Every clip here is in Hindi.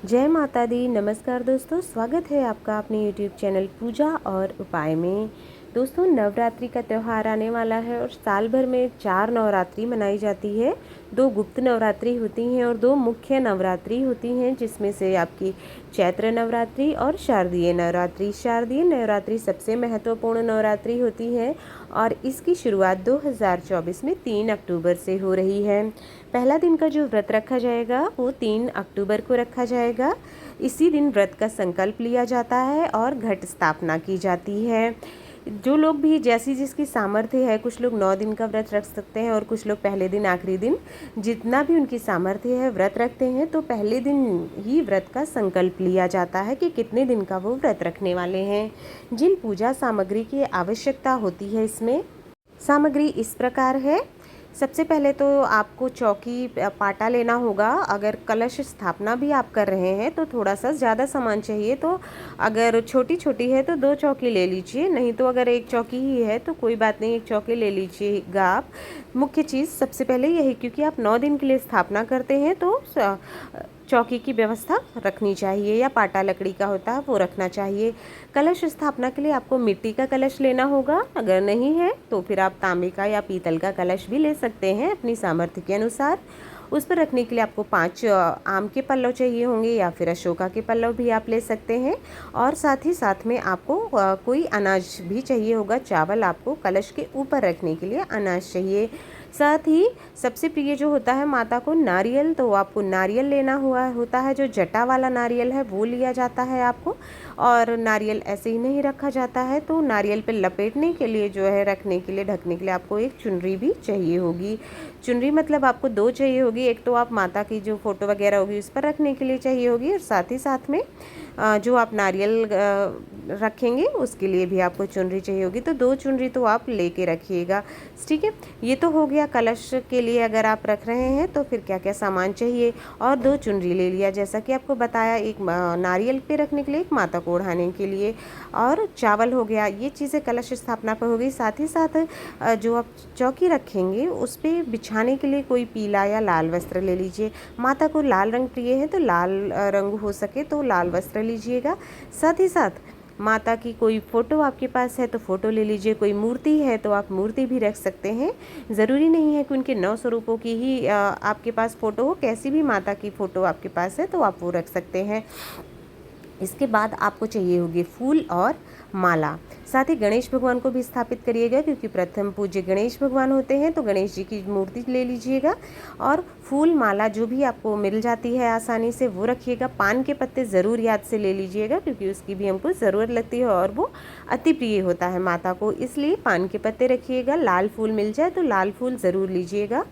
जय माता दी। नमस्कार दोस्तों, स्वागत है आपका अपने यूट्यूब चैनल पूजा और उपाय में। दोस्तों, नवरात्रि का त्यौहार आने वाला है और साल भर में 4 नवरात्रि मनाई जाती है। 2 गुप्त नवरात्रि होती हैं और 2 मुख्य नवरात्रि होती हैं, जिसमें से आपकी चैत्र नवरात्रि और शारदीय नवरात्रि। शारदीय नवरात्रि सबसे महत्वपूर्ण नवरात्रि होती है और इसकी शुरुआत 2024 में 3 अक्टूबर से हो रही है। पहला दिन का जो व्रत रखा जाएगा वो 3 अक्टूबर को रखा जाएगा। इसी दिन व्रत का संकल्प लिया जाता है और घट स्थापना की जाती है। जो लोग भी जैसी जिसकी सामर्थ्य है, कुछ लोग 9 दिन का व्रत रख सकते हैं और कुछ लोग पहले दिन आखिरी दिन, जितना भी उनकी सामर्थ्य है व्रत रखते हैं। तो पहले दिन ही व्रत का संकल्प लिया जाता है कि कितने दिन का वो व्रत रखने वाले हैं। जिन पूजा सामग्री की आवश्यकता होती है, इसमें सामग्री इस प्रकार है। सबसे पहले तो आपको चौकी पाटा लेना होगा। अगर कलश स्थापना भी आप कर रहे हैं तो थोड़ा सा ज़्यादा सामान चाहिए। तो अगर छोटी छोटी है तो 2 चौकी ले लीजिए, नहीं तो अगर 1 चौकी ही है तो कोई बात नहीं, 1 चौकी ले लीजिएगा आप। मुख्य चीज़ सबसे पहले यही, क्योंकि आप 9 दिन के लिए स्थापना करते हैं तो चौकी की व्यवस्था रखनी चाहिए, या पाटा लकड़ी का होता है वो रखना चाहिए। कलश स्थापना के लिए आपको मिट्टी का कलश लेना होगा। अगर नहीं है तो फिर आप तांबे का या पीतल का कलश भी ले सकते हैं अपनी सामर्थ्य के अनुसार। उस पर रखने के लिए आपको 5 आम के पल्लव चाहिए होंगे, या फिर अशोका के पल्लव भी आप ले सकते हैं। और साथ ही साथ में आपको कोई अनाज भी चाहिए होगा। चावल आपको कलश के ऊपर रखने के लिए अनाज चाहिए। साथ ही सबसे प्रिय जो होता है माता को, नारियल, तो आपको नारियल लेना हुआ होता है। जो जटा वाला नारियल है वो लिया जाता है आपको। और नारियल ऐसे ही नहीं रखा जाता है, तो नारियल पे लपेटने के लिए जो है, रखने के लिए, ढकने के लिए आपको एक चुनरी भी चाहिए होगी। चुनरी मतलब आपको 2 चाहिए होगी। एक तो आप माता की जो फ़ोटो वगैरह होगी उस पर रखने के लिए चाहिए होगी, और साथ ही साथ में जो आप नारियल रखेंगे उसके लिए भी आपको चुनरी चाहिए होगी। तो 2 चुनरी तो आप लेके रखिएगा, ठीक है। ये तो हो गया कलश के लिए अगर आप रख रहे हैं तो फिर क्या क्या सामान चाहिए। और 2 चुनरी ले लिया, जैसा कि आपको बताया, एक नारियल पे रखने के लिए, एक माता को ओढ़ाने के लिए, और चावल हो गया। ये चीज़ें कलश स्थापना पर हो गई। साथ ही साथ जो आप चौकी रखेंगे उस पर बिछाने के लिए कोई पीला या लाल वस्त्र ले लीजिए। माता को लाल रंग प्रिय है तो लाल रंग हो सके तो लाल वस्त्र लीजिएगा। साथ ही साथ माता की कोई फ़ोटो आपके पास है तो फ़ोटो ले लीजिए। कोई मूर्ति है तो आप मूर्ति भी रख सकते हैं। ज़रूरी नहीं है कि उनके 9 स्वरूपों की ही आपके पास फ़ोटो हो। कैसी भी माता की फ़ोटो आपके पास है तो आप वो रख सकते हैं। इसके बाद आपको चाहिए होगी फूल और माला। साथ ही गणेश भगवान को भी स्थापित करिएगा, क्योंकि प्रथम पूज्य गणेश भगवान होते हैं। तो गणेश जी की मूर्ति ले लीजिएगा और फूल माला जो भी आपको मिल जाती है आसानी से वो रखिएगा। पान के पत्ते ज़रूर याद से ले लीजिएगा, क्योंकि उसकी भी हमको ज़रूरत लगती है और वो अति प्रिय होता है माता को, इसलिए पान के पत्ते रखिएगा। लाल फूल मिल जाए तो लाल फूल ज़रूर लीजिएगा।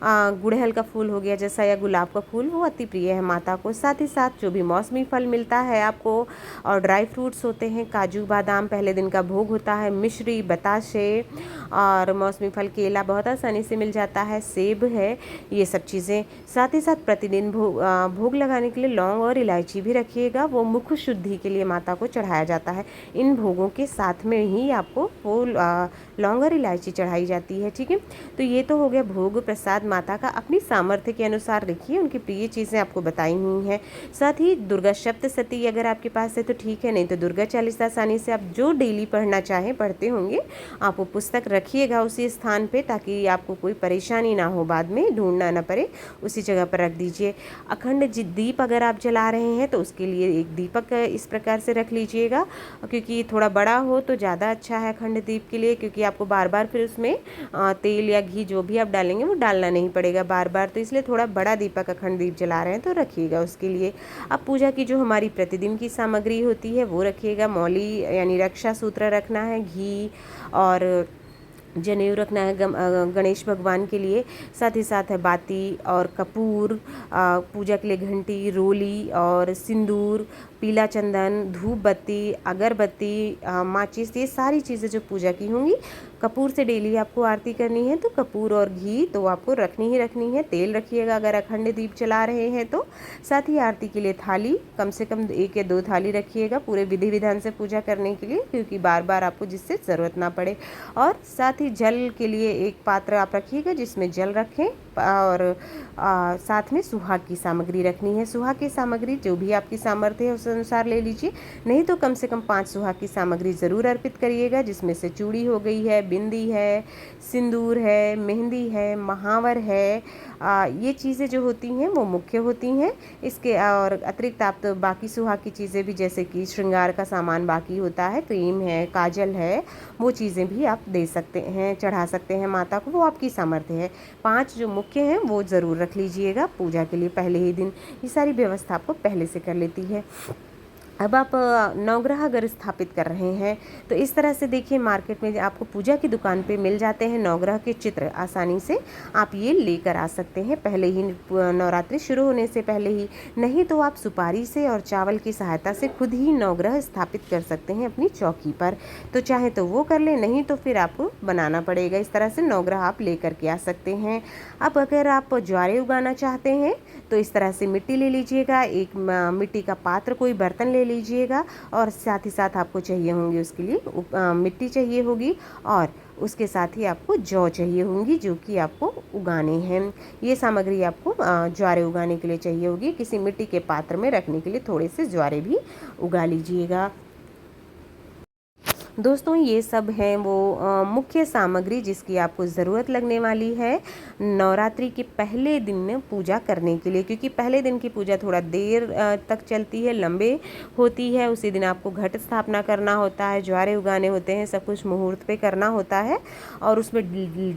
गुड़हल का फूल हो गया जैसा, या गुलाब का फूल, वो अति प्रिय है माता को। साथ ही साथ जो भी मौसमी फल मिलता है आपको, और ड्राई फ्रूट्स होते हैं, काजू बादाम पहले दिन का भोग होता है, मिश्री, बताशे और मौसमी फल, केला बहुत आसानी से मिल जाता है, सेब है, ये सब चीज़ें। साथ ही साथ प्रतिदिन भोग लगाने के लिए लौंग और इलायची भी रखिएगा। वो मुख शुद्धि के लिए माता को चढ़ाया जाता है। इन भोगों के साथ में ही आपको वो लौंग और इलायची चढ़ाई जाती है, ठीक है। तो ये तो हो गया भोग प्रसाद माता का। अपनी सामर्थ्य के अनुसार रखिए, उनकी प्रिय चीज़ें आपको बताई हुई हैं। साथ ही दुर्गा सप्तशती अगर आपके पास है तो ठीक है, नहीं तो दुर्गा चालीसा आसानी से आप जो डेली पढ़ना चाहें पढ़ते होंगे, आप वो पुस्तक रखिएगा उसी स्थान पे, ताकि आपको कोई परेशानी ना हो, बाद में ढूंढना ना पड़े, उसी जगह पर रख दीजिए। अखंड दीप अगर आप जला रहे हैं तो उसके लिए एक दीपक इस प्रकार से रख लीजिएगा, क्योंकि थोड़ा बड़ा हो तो ज़्यादा अच्छा है अखंड दीप के लिए, क्योंकि आपको बार बार फिर उसमें तेल या घी जो भी आप डालेंगे वो डालना नहीं पड़ेगा बार बार। तो इसलिए थोड़ा बड़ा दीपक अखंड दीप जला रहे हैं तो रखिएगा उसके लिए। अब पूजा की जो हमारी प्रतिदिन की सामग्री होती है वो रखिएगा। मौली यानी रक्षा सूत्र रखना है, घी और जनेऊ रखना है गणेश भगवान के लिए। साथ ही साथ है बाती और कपूर, पूजा के लिए घंटी, रोली और सिंदूर, पीला चंदन, धूप बत्ती, अगरबत्ती, माचिस, ये सारी चीज़ें जो पूजा की होंगी। कपूर से डेली आपको आरती करनी है तो कपूर और घी तो आपको रखनी ही रखनी है। तेल रखिएगा अगर अखंड दीप जला रहे हैं तो। साथ ही आरती के लिए थाली, कम से कम 1 या 2 थाली रखिएगा पूरे विधि विधान से पूजा करने के लिए, क्योंकि बार बार आपको जिससे ज़रूरत ना पड़े। और साथ ही जल के लिए एक पात्र आप रखिएगा जिसमें जल रखें। और साथ में सुहाग की सामग्री रखनी है। सुहाग की सामग्री जो भी आपकी सामर्थ्य है उस अनुसार ले लीजिए, नहीं तो कम से कम 5 सुहाग की सामग्री ज़रूर अर्पित करिएगा, जिसमें से चूड़ी हो गई है, बिंदी है, सिंदूर है, मेहंदी है, महावर है। ये चीज़ें जो होती हैं वो मुख्य होती हैं। इसके और अतिरिक्त आप तो बाकी सुहाग की चीज़ें भी, जैसे कि श्रृंगार का सामान बाकी होता है, क्रीम है, काजल है, वो चीज़ें भी आप दे सकते हैं, चढ़ा सकते हैं माता को, वो आपकी सामर्थ्य है। 5 जो मुख्य हैं वो ज़रूर रख लीजिएगा पूजा के लिए पहले ही दिन। ये सारी व्यवस्था आपको पहले से कर लेती है। अब आप नवग्रह अगर स्थापित कर रहे हैं तो इस तरह से देखिए, मार्केट में आपको पूजा की दुकान पे मिल जाते हैं नवग्रह के चित्र, आसानी से आप ये लेकर आ सकते हैं पहले ही, नवरात्रि शुरू होने से पहले ही। नहीं तो आप सुपारी से और चावल की सहायता से खुद ही नवग्रह स्थापित कर सकते हैं अपनी चौकी पर, तो चाहे तो वो कर लें, नहीं तो फिर आपको बनाना पड़ेगा। इस तरह से नवग्रह आप लेकर के आ सकते हैं। अब अगर आप ज्वारे उगाना चाहते हैं तो इस तरह से मिट्टी ले लीजिएगा, एक मिट्टी का पात्र, कोई बर्तन ले लीजिएगा, और साथ ही साथ आपको चाहिए होंगे उसके लिए मिट्टी चाहिए होगी, और उसके साथ ही आपको जौ चाहिए होंगी जो कि आपको उगाने हैं। ये सामग्री आपको ज्वारे उगाने के लिए चाहिए होगी। किसी मिट्टी के पात्र में रखने के लिए थोड़े से ज्वारे भी उगा लीजिएगा। दोस्तों ये सब हैं वो मुख्य सामग्री जिसकी आपको ज़रूरत लगने वाली है नवरात्रि के पहले दिन पूजा करने के लिए, क्योंकि पहले दिन की पूजा थोड़ा देर तक चलती है, लंबे होती है। उसी दिन आपको घट स्थापना करना होता है, ज्वारे उगाने होते हैं, सब कुछ मुहूर्त पे करना होता है, और उसमें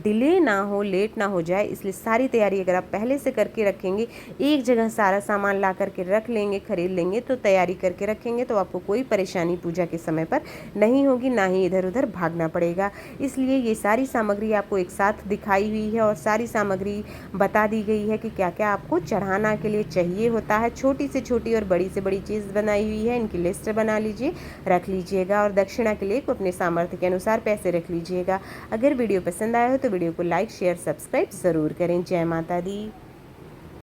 डिले ना हो, लेट ना हो जाए, इसलिए सारी तैयारी अगर आप पहले से करके रखेंगे, एक जगह सारा सामान ला करके रख लेंगे, खरीद लेंगे, तो तैयारी करके रखेंगे तो आपको कोई परेशानी पूजा के समय पर नहीं होगी, ना ही इधर उधर भागना पड़ेगा। इसलिए ये सारी सामग्री आपको एक साथ दिखाई हुई है और सारी सामग्री बता दी गई है कि क्या क्या आपको चढ़ाना के लिए चाहिए होता है। छोटी से छोटी और बड़ी से बड़ी चीज़ बनाई हुई है, इनकी लिस्ट बना लीजिए, रख लीजिएगा, और दक्षिणा के लिए अपने सामर्थ्य के अनुसार पैसे रख लीजिएगा। अगर वीडियो पसंद आया हो तो वीडियो को लाइक, शेयर, सब्सक्राइब ज़रूर करें। जय माता दी।